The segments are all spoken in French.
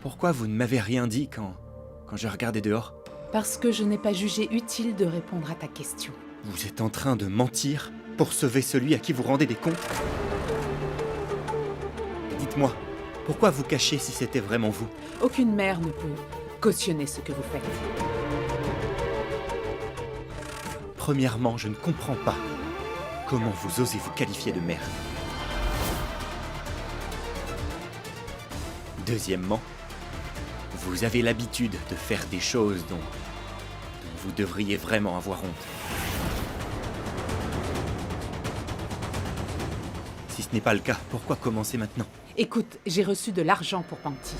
Pourquoi vous ne m'avez rien dit quand je regardais dehors? Parce que je n'ai pas jugé utile de répondre à ta question. Vous êtes en train de mentir pour sauver celui à qui vous rendez des comptes? Dites-moi, pourquoi vous cachez si c'était vraiment vous? Aucune mère ne peut cautionner ce que vous faites. Premièrement, je ne comprends pas comment vous osez vous qualifier de mère. Deuxièmement, vous avez l'habitude de faire des choses dont vous devriez vraiment avoir honte. Si ce n'est pas le cas, pourquoi commencer maintenant? Écoute, j'ai reçu de l'argent pour Pankti.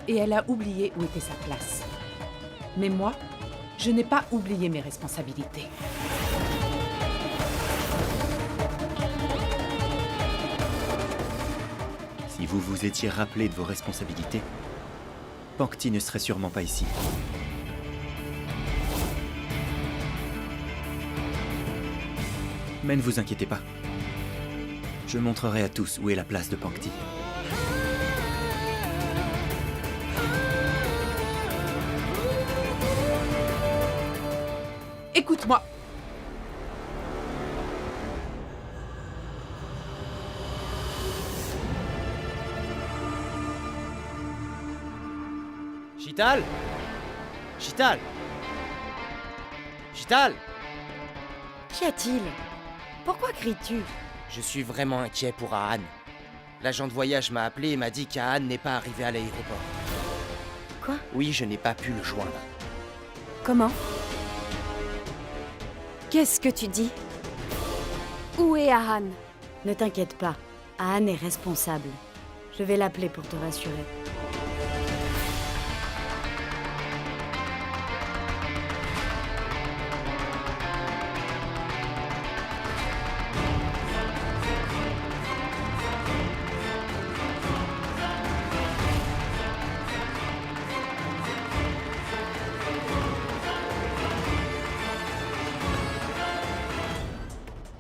Et elle a oublié où était sa place. Mais moi, je n'ai pas oublié mes responsabilités. Si vous vous étiez rappelé de vos responsabilités, Pankti ne serait sûrement pas ici. Mais ne vous inquiétez pas. Je montrerai à tous où est la place de Pankti. Écoute-moi. Shital! Shital! Shital! Qu'y a-t-il? Pourquoi cries-tu? Je suis vraiment inquiet pour Ahan. L'agent de voyage m'a appelé et m'a dit qu'Ahan n'est pas arrivé à l'aéroport. Quoi? Oui, je n'ai pas pu le joindre. Comment? Qu'est-ce que tu dis? Où est Ahan? Ne t'inquiète pas, Ahan est responsable. Je vais l'appeler pour te rassurer.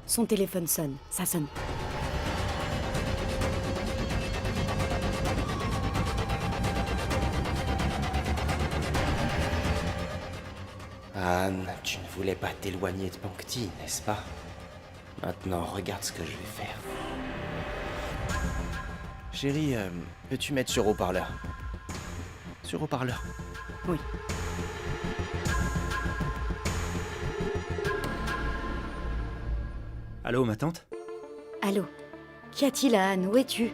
Son téléphone sonne, ça sonne. Ahan, tu ne voulais pas t'éloigner de Pankti, n'est-ce pas? Maintenant, regarde ce que je vais faire. Chérie, peux-tu mettre sur haut-parleur? Sur haut-parleur. Oui. Allô, ma tante? Allô? Qu'y a-t-il, Ahan? Où es-tu?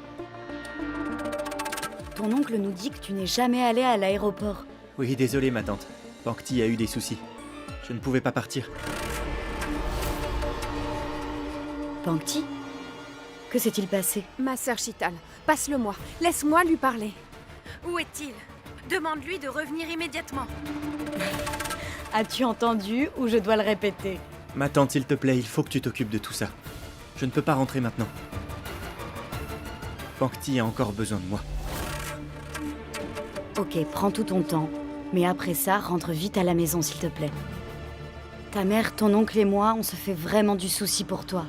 Ton oncle nous dit que tu n'es jamais allé à l'aéroport. Oui, désolé, ma tante. Pankti a eu des soucis. Je ne pouvais pas partir. Pankti? Que s'est-il passé? Ma sœur Shital, passe-le-moi. Laisse-moi lui parler. Où est-il? Demande-lui de revenir immédiatement. As-tu entendu ou je dois le répéter? Ma tante, s'il te plaît, il faut que tu t'occupes de tout ça. Je ne peux pas rentrer maintenant. Pankti a encore besoin de moi. Ok, prends tout ton temps. Mais après ça, rentre vite à la maison, s'il te plaît. Ta mère, ton oncle et moi, on se fait vraiment du souci pour toi.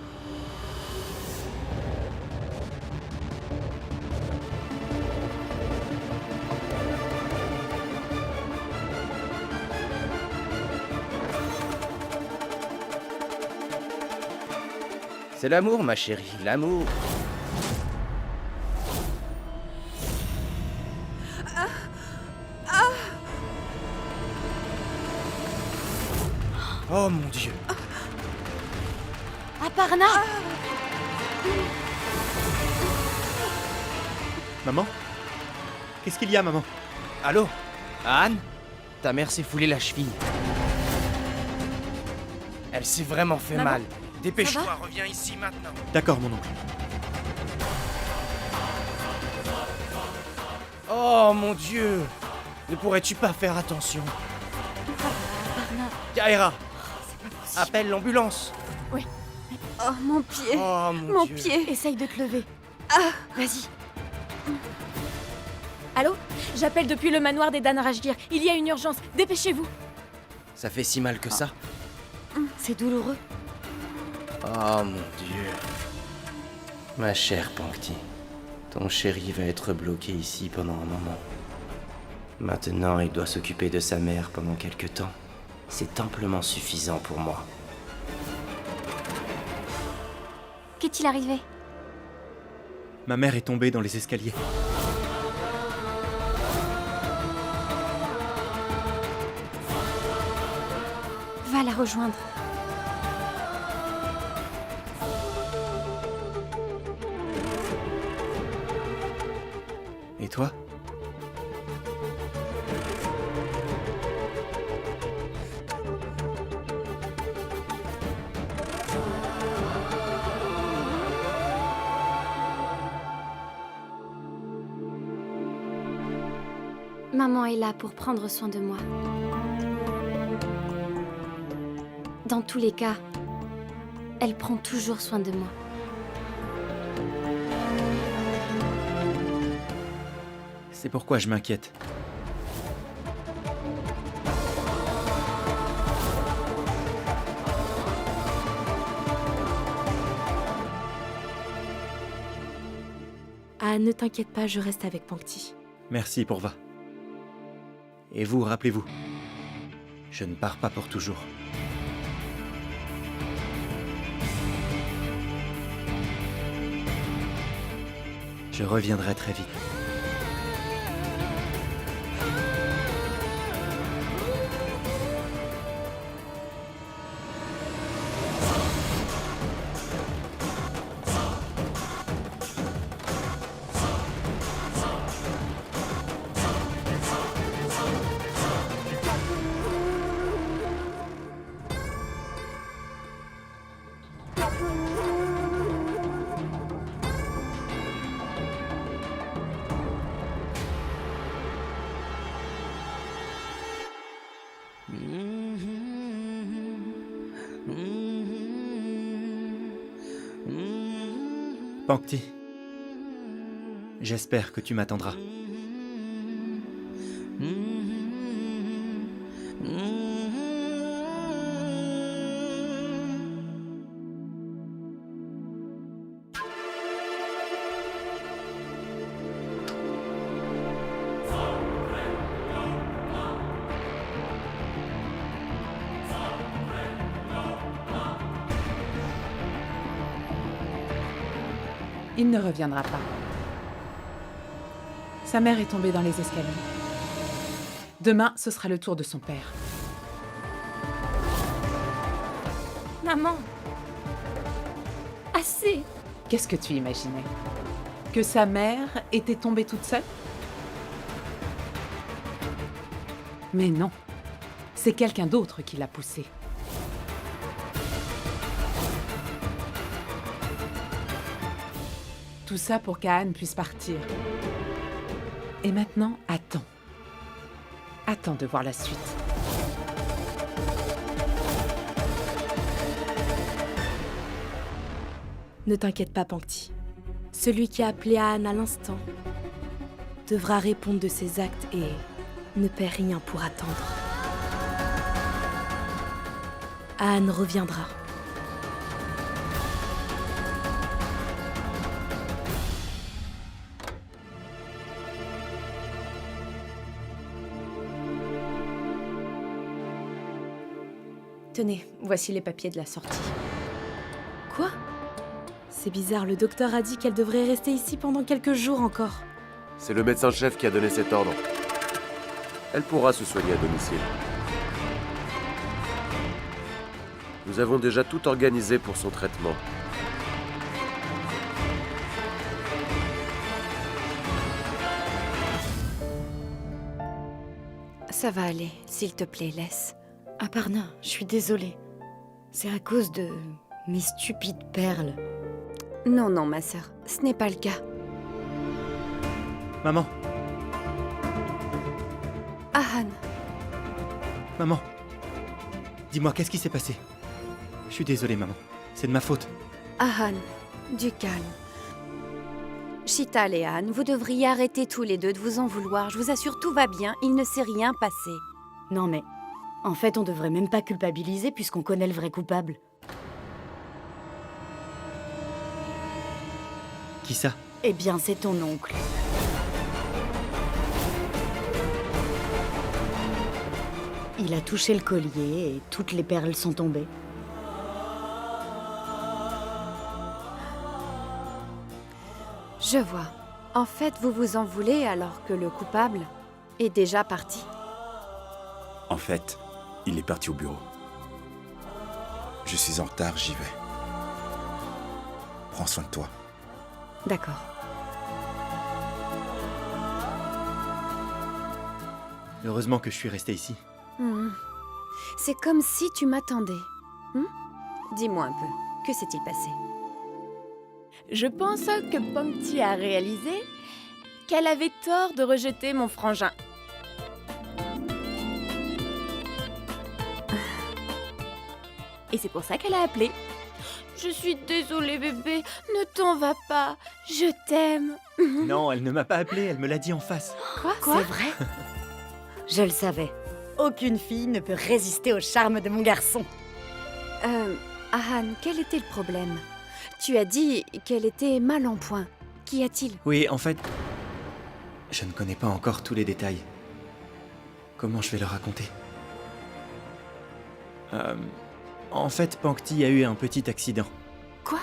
C'est l'amour, ma chérie, l'amour. Oh mon Dieu. Aparna! Maman? Qu'est-ce qu'il y a, maman? Allô? Anne? Ta mère s'est foulée la cheville. Elle s'est vraiment fait Maman? mal. Dépêche-toi, reviens ici maintenant. D'accord, mon oncle. Oh mon Dieu! Ne pourrais-tu pas faire attention? Aparna, Kaera! Appelle l'ambulance! Oh, mon pied. Oh Mon Dieu. pied. essaye de te lever. Vas-y. Allô? J'appelle depuis le manoir des Dan Rajgir. Il y a une urgence. Dépêchez-vous. Ça fait si mal que ça? C'est douloureux. Oh mon Dieu. Ma chère Pankti, ton chéri va être bloqué ici pendant un moment. Maintenant, il doit s'occuper de sa mère pendant quelque temps. C'est amplement suffisant pour moi. Qu'est-il arrivé? Ma mère est tombée dans les escaliers. Va la rejoindre. Et toi? Maman est là pour prendre soin de moi. Dans tous les cas, elle prend toujours soin de moi. C'est pourquoi je m'inquiète. Ah, ne t'inquiète pas, je reste avec Pankti. Merci, Pourva. Et vous, rappelez-vous, je ne pars pas pour toujours. Je reviendrai très vite. Pankti, j'espère que tu m'attendras. Il ne reviendra pas. Sa mère est tombée dans les escaliers. Demain, ce sera le tour de son père. Maman! Assez! Qu'est-ce que tu imaginais? Que sa mère était tombée toute seule? Mais non, c'est quelqu'un d'autre qui l'a poussée. Tout ça pour qu'Anne puisse partir. Et maintenant, attends. Attends de voir la suite. Ne t'inquiète pas, Pankti. Celui qui a appelé Anne à l'instant devra répondre de ses actes et ne paie rien pour attendre. Anne reviendra. Tenez, voici les papiers de la sortie. Quoi? C'est bizarre, le docteur a dit qu'elle devrait rester ici pendant quelques jours encore. C'est le médecin-chef qui a donné cet ordre. Elle pourra se soigner à domicile. Nous avons déjà tout organisé pour son traitement. Ça va aller, s'il te plaît, laisse. Aparna, je suis désolée. C'est à cause de mes stupides perles. Non, non, ma sœur, ce n'est pas le cas. Maman, Ahan, maman. Dis-moi, qu'est-ce qui s'est passé? Je suis désolé, maman. C'est de ma faute. Ahan, du calme. Chital et Ahan, vous devriez arrêter tous les deux de vous en vouloir. Je vous assure, tout va bien, il ne s'est rien passé. Non mais, en fait, on devrait même pas culpabiliser puisqu'on connaît le vrai coupable. Qui ça? Eh bien, c'est ton oncle. Il a touché le collier et toutes les perles sont tombées. Je vois. En fait, vous vous en voulez alors que le coupable est déjà parti. En fait, il est parti au bureau. Je suis en retard, j'y vais. Prends soin de toi. D'accord. Heureusement que je suis resté ici. C'est comme si tu m'attendais. Dis-moi un peu, que s'est-il passé? Je pense que Pangti a réalisé qu'elle avait tort de rejeter mon frangin. Et c'est pour ça qu'elle a appelé. Je suis désolée, bébé, ne t'en va pas, je t'aime. Non, elle ne m'a pas appelé, elle me l'a dit en face. Quoi? C'est vrai? Je le savais. Aucune fille ne peut résister au charme de mon garçon. Ahan, quel était le problème? Tu as dit qu'elle était mal en point. Qu'y a-t-il? Oui, en fait, je ne connais pas encore tous les détails. Comment je vais le raconter? En fait, Pangti a eu un petit accident. Quoi?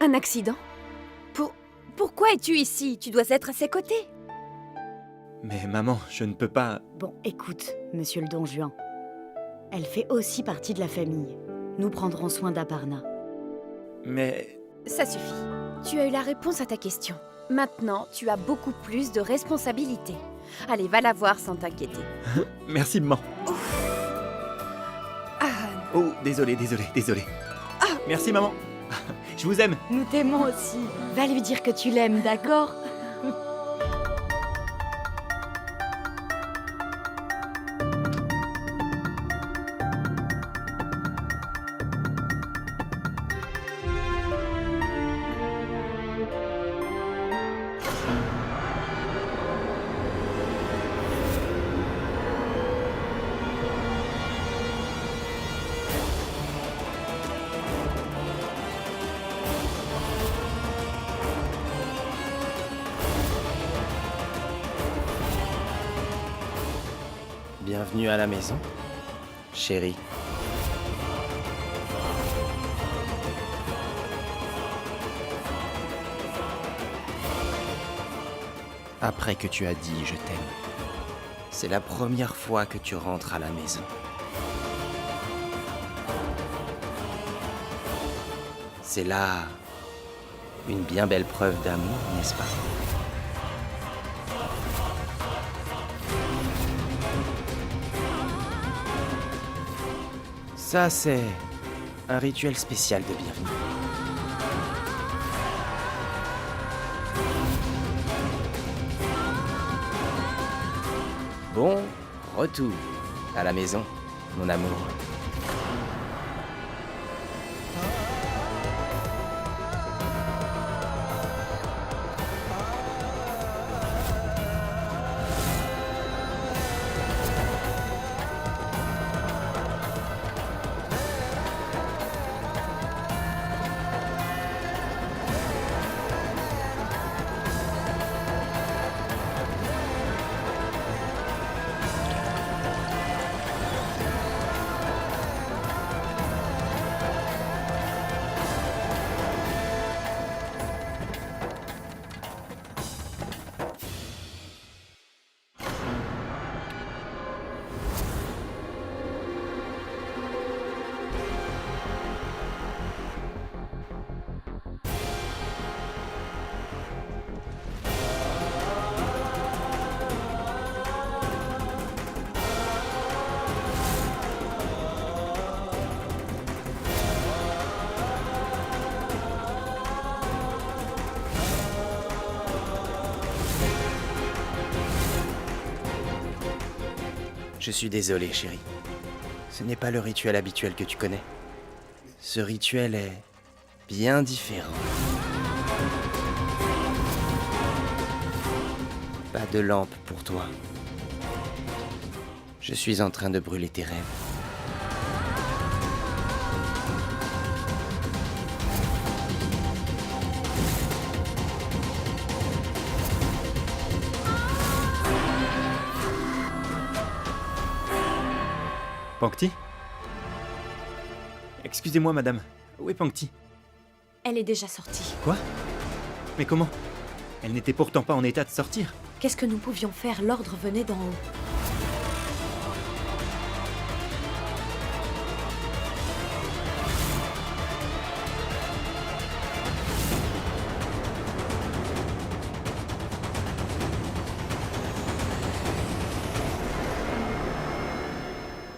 Un accident? Pourquoi es-tu ici? Tu dois être à ses côtés. Mais maman, je ne peux pas... Bon, écoute, monsieur le Don Juan. Elle fait aussi partie de la famille. Nous prendrons soin d'Aparna. Mais... Ça suffit. Tu as eu la réponse à ta question. Maintenant, tu as beaucoup plus de responsabilités. Allez, va la voir sans t'inquiéter. Merci, maman. Ahan, Oh, désolé. Merci, maman. Je vous aime. Nous t'aimons aussi. Va lui dire que tu l'aimes, d'accord? Bienvenue à la maison, chérie. Après que tu as dit je t'aime, c'est la première fois que tu rentres à la maison. C'est là une bien belle preuve d'amour, n'est-ce pas? Ça, c'est un rituel spécial de bienvenue. Bon, retour à la maison, mon amour. Je suis désolé, chérie. Ce n'est pas le rituel habituel que tu connais. Ce rituel est bien différent. Pas de lampe pour toi. Je suis en train de brûler tes rêves. Pankti? Excusez-moi, madame. Où est Pankti? Elle est déjà sortie. Quoi? Mais comment? Elle n'était pourtant pas en état de sortir. Qu'est-ce que nous pouvions faire? L'ordre venait d'en haut.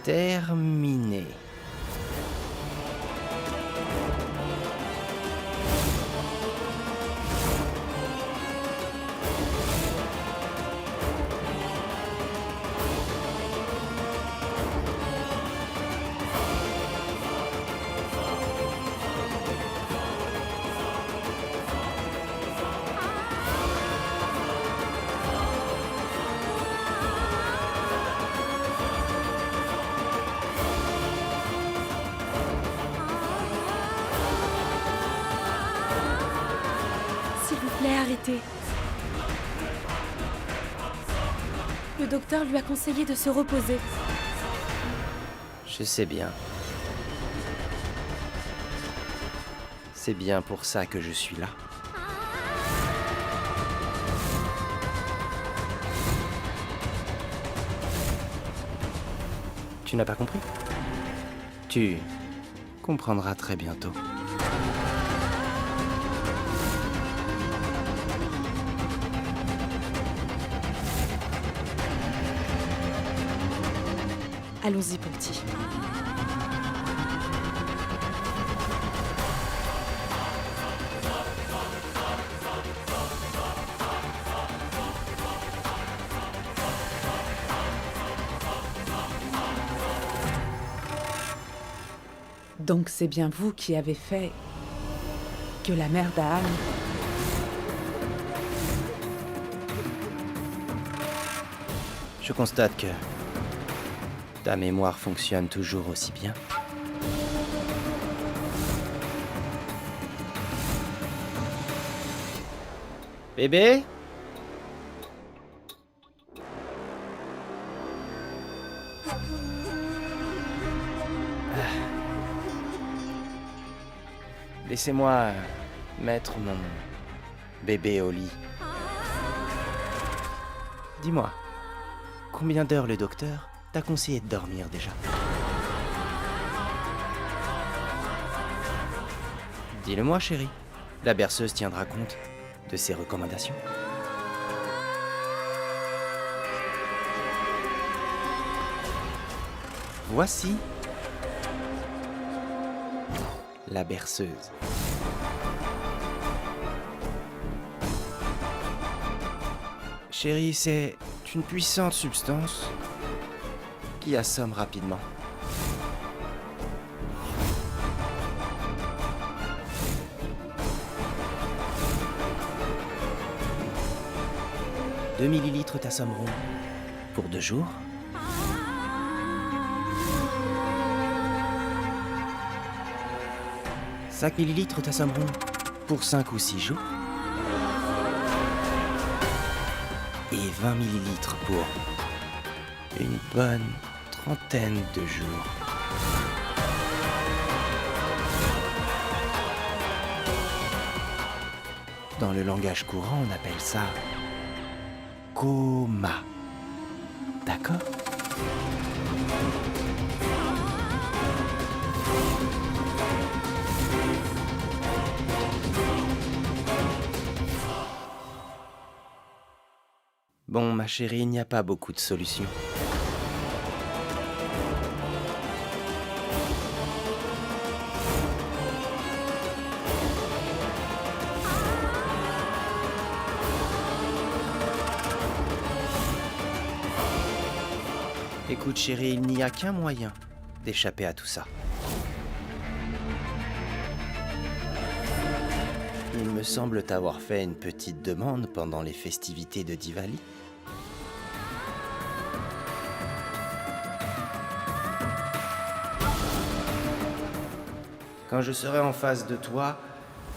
Terminé. S'il vous plaît, arrêtez. Le docteur lui a conseillé de se reposer. Je sais bien. C'est bien pour ça que je suis là. Tu n'as pas compris? Tu comprendras très bientôt. Allons-y, Pankti. Donc c'est bien vous qui avez fait que la mère d'Anne... Je constate que ta mémoire fonctionne toujours aussi bien. Bébé? Laissez-moi mettre mon bébé au lit. Dis-moi, combien d'heures le docteur t'a conseillé de dormir déjà? Dis-le-moi, chérie. La berceuse tiendra compte de ses recommandations. Voici la berceuse. Chérie, c'est une puissante substance qui assomme rapidement. « 2 millilitres t'assommeront pour 2 jours. 5 millilitres t'assommeront pour 5 ou 6 jours. Et 20 millilitres pour une bonne trentaine de jours. Dans le langage courant, on appelle ça coma. D'accord ? Bon, ma chérie, il n'y a pas beaucoup de solutions. Écoute chérie, il n'y a qu'un moyen d'échapper à tout ça. Il me semble t'avoir fait une petite demande pendant les festivités de Diwali. Quand je serai en face de toi,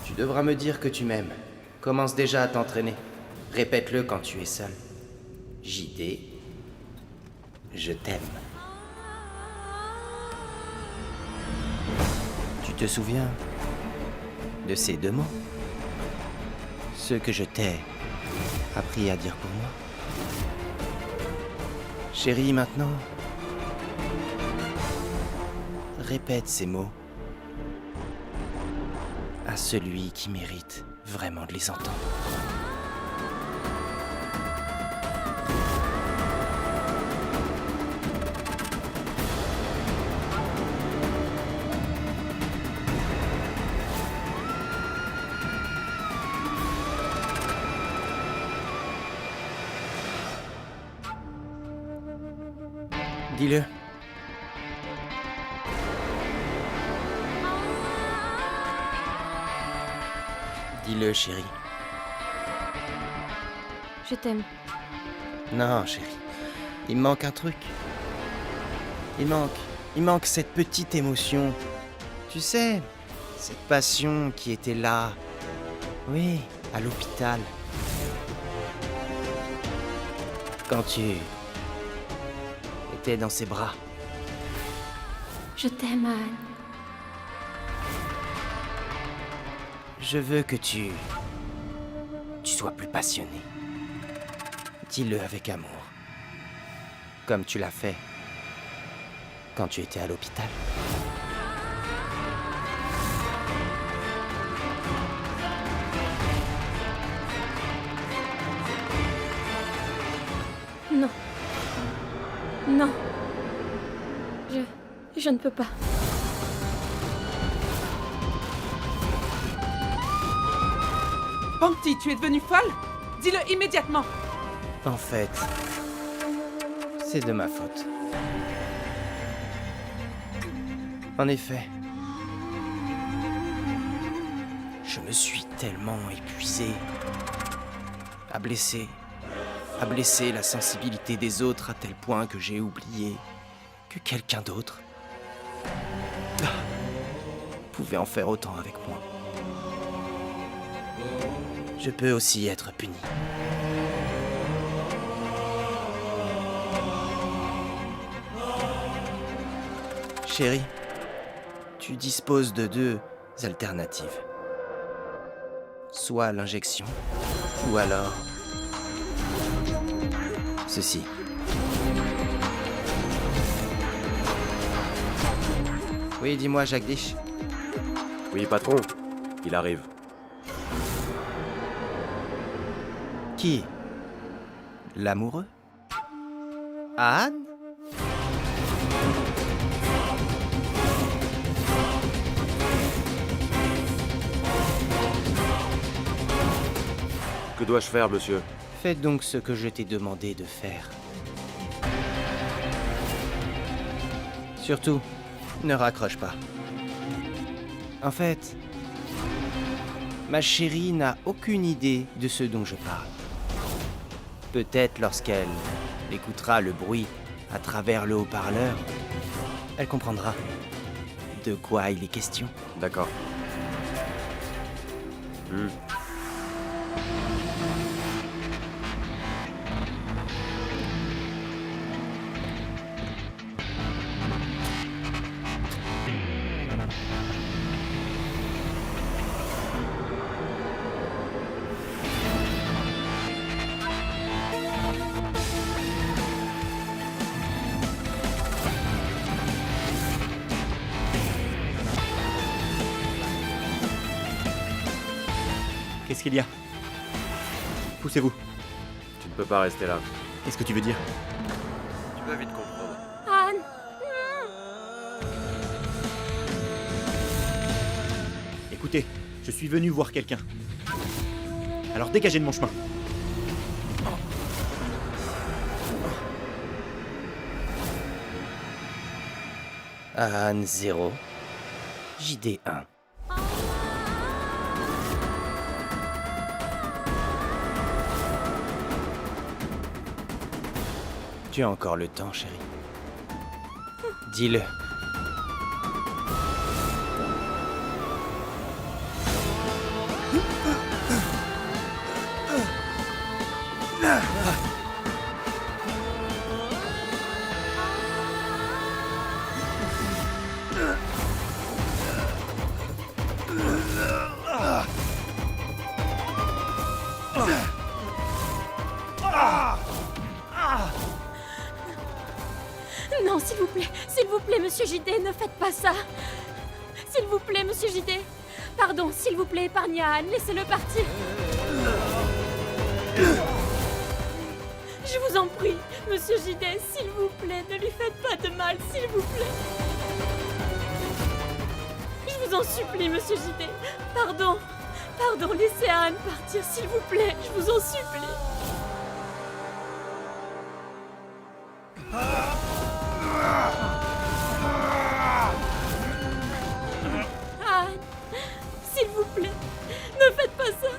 tu devras me dire que tu m'aimes. Commence déjà à t'entraîner. Répète-le quand tu es seul. JD, je t'aime. Tu te souviens de ces 2 mots? Ceux que je t'ai appris à dire pour moi. Chérie, maintenant, répète ces mots à celui qui mérite vraiment de les entendre. Dis-le. Dis-le, chérie. Je t'aime. Non, chérie. Il me manque un truc. Il manque cette petite émotion. Tu sais, cette passion qui était là. Oui, à l'hôpital. Quand tu étais dans ses bras. Je t'aime, Anne. Je veux que tu sois plus passionné. Dis-le avec amour. Comme tu l'as fait quand tu étais à l'hôpital. Non. Non. Je ne peux pas. Pankti, tu es devenue folle? Dis-le immédiatement. En fait, c'est de ma faute. En effet, je me suis tellement épuisé à blesser la sensibilité des autres à tel point que j'ai oublié que quelqu'un d'autre pouvait en faire autant avec moi. Je peux aussi être puni. Chérie, tu disposes de 2 alternatives. Soit l'injection, ou alors ceci. Oui, dis-moi, Jagdish. Oui, patron, il arrive. Qui? L'amoureux? Anne? Que dois-je faire, monsieur? Fais donc ce que je t'ai demandé de faire. Surtout, ne raccroche pas. En fait, ma chérie n'a aucune idée de ce dont je parle. Peut-être lorsqu'elle écoutera le bruit à travers le haut-parleur, elle comprendra de quoi il est question. D'accord. Qu'est-ce qu'il y a? Poussez-vous. Tu ne peux pas rester là. Qu'est-ce que tu veux dire? Tu vas vite comprendre. Anne. Écoutez, je suis venu voir quelqu'un. Alors dégagez de mon chemin. Ahan 0, JD 1. Tu as encore le temps, chérie. Dis-le. Non, s'il vous plaît, monsieur JD, ne faites pas ça. S'il vous plaît, monsieur JD. Pardon, s'il vous plaît, épargnez Anne, laissez-le partir. Je vous en prie, monsieur JD, s'il vous plaît, ne lui faites pas de mal, s'il vous plaît. Je vous en supplie, monsieur JD. Pardon, laissez Anne partir, s'il vous plaît, je vous en supplie. Anne, s'il vous plaît, ne faites pas ça.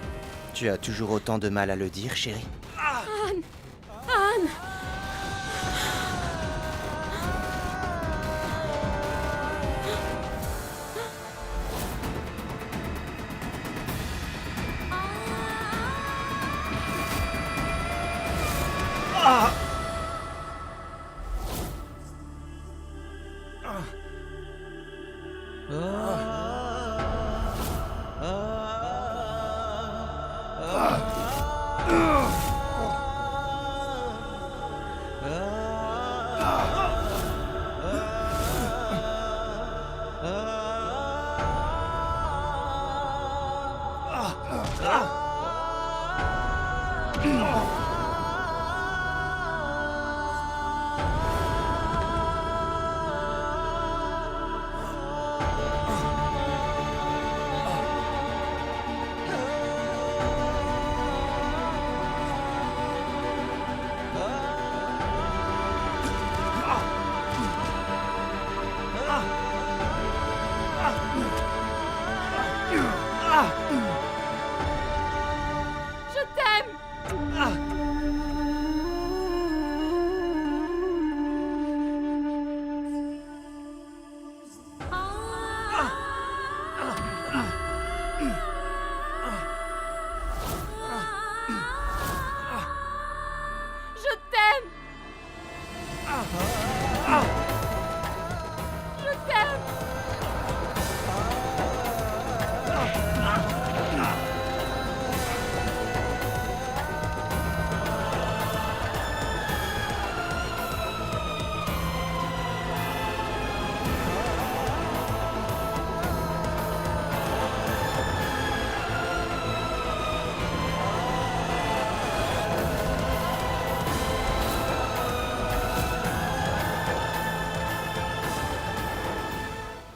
Tu as toujours autant de mal à le dire, chérie? Anne. Je t'aime. Je t'aime. Je t'aime.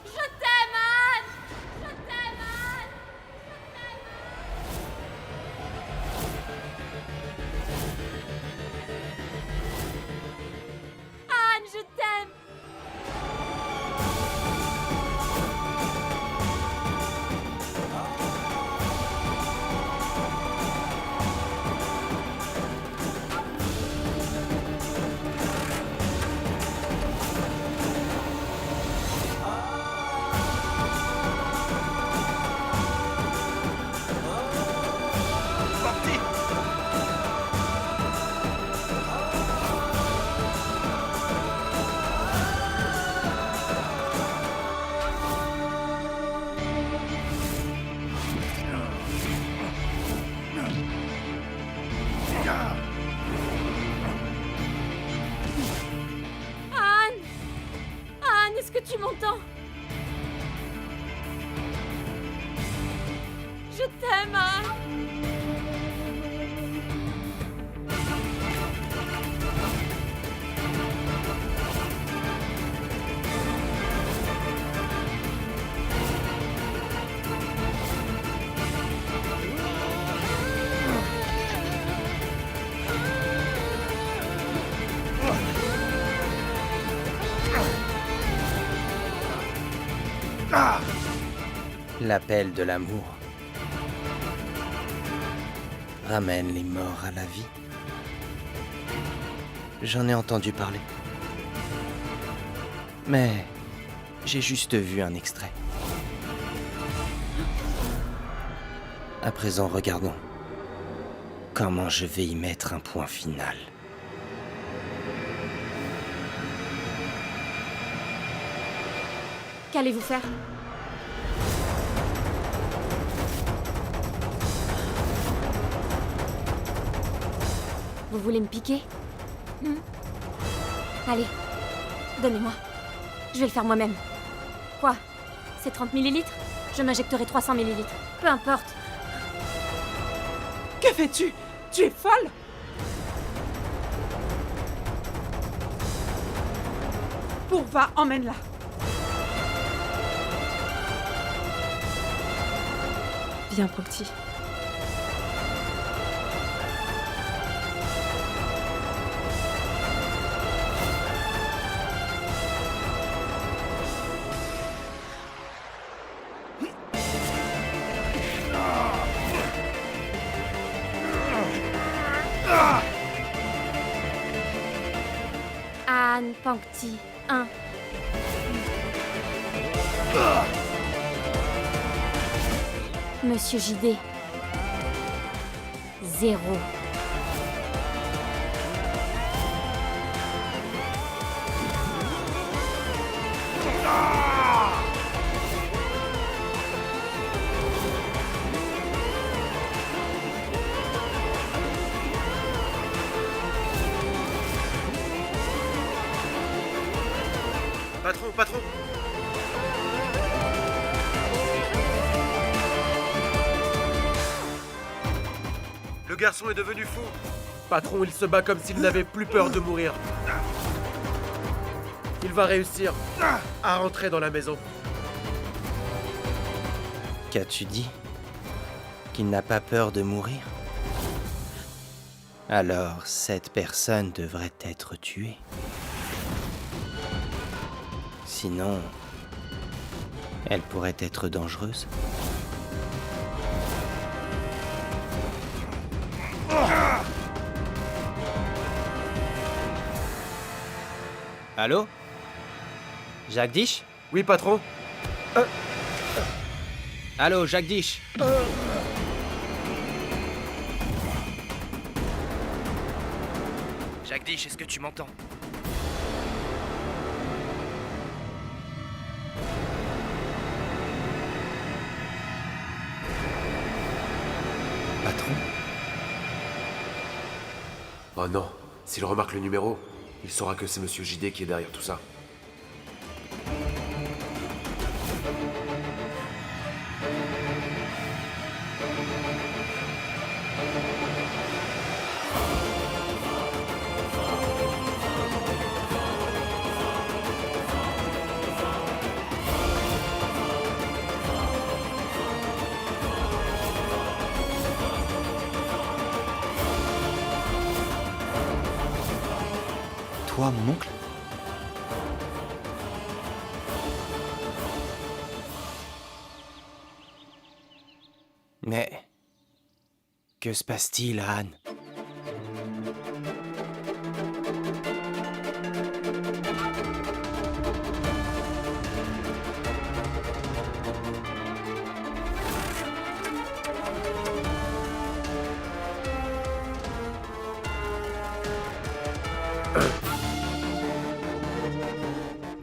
Je t'aime, Anne. Je t'aime, Anne. Anne, je t'aime. Anne. Anne, est-ce que tu m'entends? Je t'aime, Anne. L'appel de l'amour ramène les morts à la vie. J'en ai entendu parler. Mais j'ai juste vu un extrait. À présent, regardons comment je vais y mettre un point final. Qu'allez-vous faire? Vous voulez me piquer? Allez, donnez-moi. Je vais le faire moi-même. Quoi? C'est 30 millilitres? Je m'injecterai 300 millilitres. Peu importe. Que fais-tu? Tu es folle? Pourva, emmène-la. Viens, Pankti. Anne Pankti 1. Monsieur JD 0. Patron. Le garçon est devenu fou. Patron, il se bat comme s'il n'avait plus peur de mourir. Il va réussir à rentrer dans la maison. Qu'as-tu dit? Qu'il n'a pas peur de mourir? Alors, cette personne devrait être tuée. Sinon, elle pourrait être dangereuse. Allô? Jagdish? Oui, patron. Allô, Jagdish? Jagdish, est-ce que tu m'entends? Patron? Oh non, s'il remarque le numéro, il saura que c'est Monsieur JD qui est derrière tout ça. Toi, mon oncle? Mais... que se passe-t-il, Anne?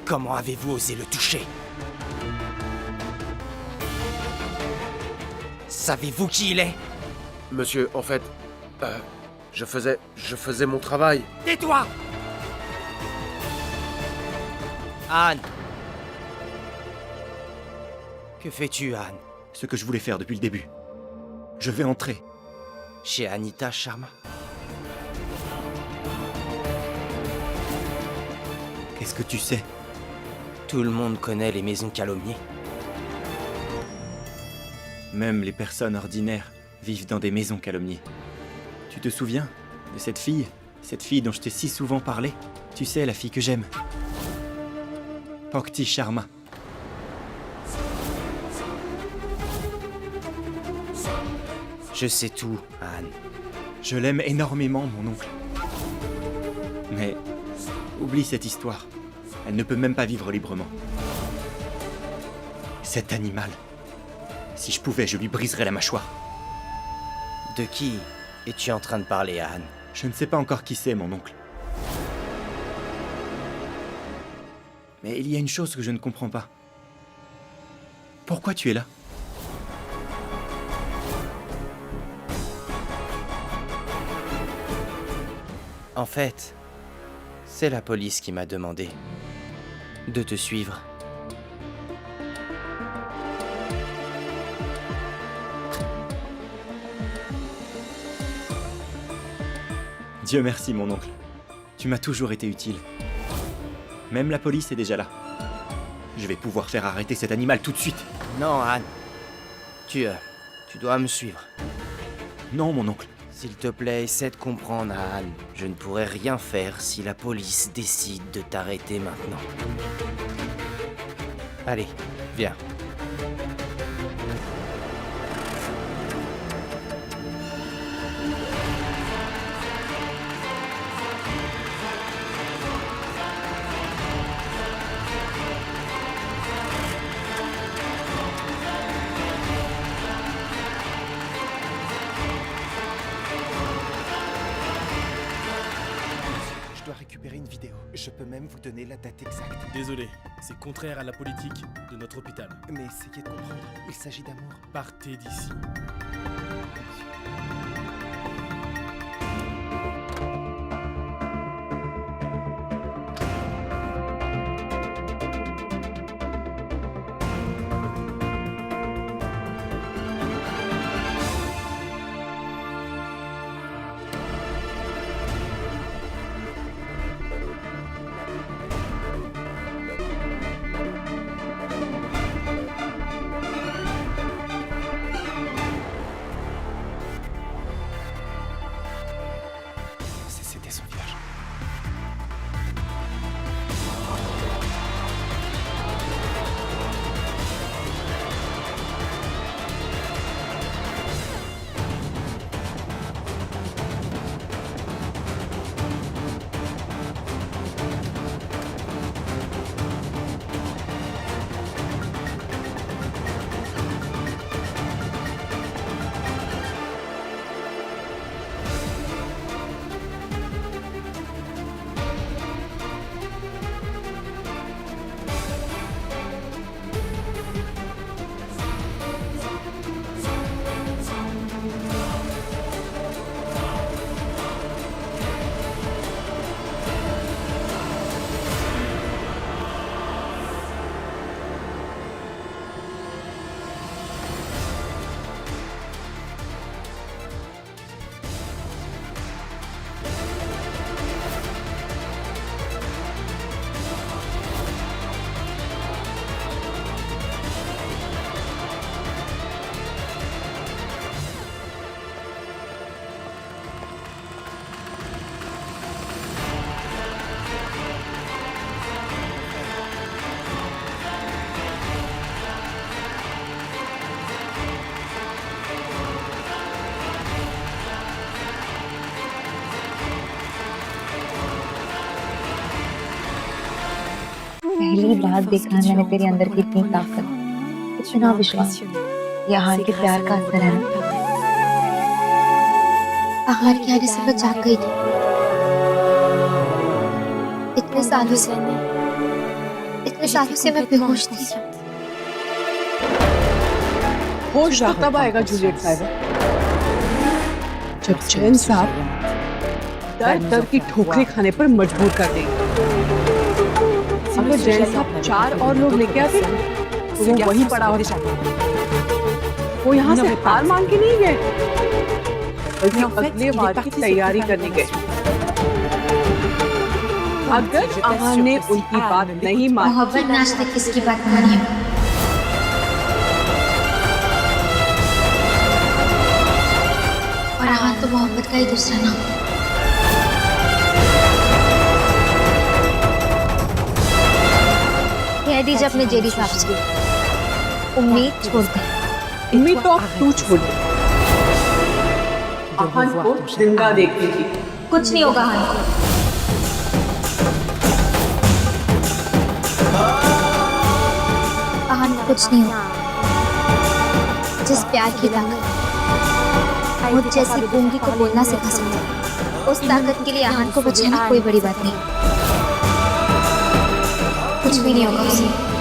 Comment avez-vous osé le toucher? Savez-vous qui il est? Monsieur, en fait... je faisais mon travail. Tais-toi! Anne! Que fais-tu, Anne? Ce que je voulais faire depuis le début. Je vais entrer. Chez Anita Sharma? Qu'est-ce que tu sais? Tout le monde connaît les maisons calomniées. Même les personnes ordinaires vivent dans des maisons calomniées. Tu te souviens de cette fille dont je t'ai si souvent parlé? Tu sais, la fille que j'aime. Pankti Sharma. Je sais tout, Anne. Je l'aime énormément, mon oncle. Mais oublie cette histoire. Elle ne peut même pas vivre librement. Cet animal. Si je pouvais, je lui briserais la mâchoire. De qui es-tu en train de parler, Anne? Je ne sais pas encore qui c'est, mon oncle. Mais il y a une chose que je ne comprends pas. Pourquoi tu es là? En fait, c'est la police qui m'a demandé de te suivre. Dieu merci, mon oncle. Tu m'as toujours été utile. Même la police est déjà là. Je vais pouvoir faire arrêter cet animal tout de suite. Non, Anne. Tu dois me suivre. Non, mon oncle. S'il te plaît, essaie de comprendre, Anne. Je ne pourrais rien faire si la police décide de t'arrêter maintenant. Allez, viens. Je dois récupérer une vidéo. Je peux même vous donner la date exacte. Désolé, c'est contraire à la politique de notre hôpital. Mais essayez de comprendre. Il s'agit d'amour. Partez d'ici. C'était son visage. पहली बार देखा मैंने तेरे अंदर की इतनी ताकत, इतना विश्वास। यहाँ के प्यार का असर है। आहार के आने से मैं जाग गई थी। इतने सालों से मैं बेहोश थी। होश तो तब आएगा जूलियट साहिबा, जब चैन साहब दर दर की ठोकरें खाने पर मजबूर कर देंगे। अगर जैन साहब 4 और लोग लेके आते तो वो वहीं पड़ा होता। वो यहाँ से हार मान के नहीं गए, बल्कि अगले वार की तैयारी करने गए। अगर आहान ने उनकी बात नहीं मानी, मोहब्बत ना आज तक किसकी बात मानी है? और आहान तो मोहब्बत का ही दूसरा नाम। कह दीजिए अपने जेडी साहब से, उम्मीद छोड़ दे। उम्मीद तो अब तू छोड़ दे। आहान को जिंदा देखती थी। कुछ नहीं होगा आहान को। आहान को कुछ नहीं होगा। जिस प्यार की ताकत मुझ जैसी गूंगी को बोलना सिखा सकता है, उस ताकत के लिए आहान को बचाना कोई बड़ी बात नहीं। कुछ भी नहीं होगा उसे।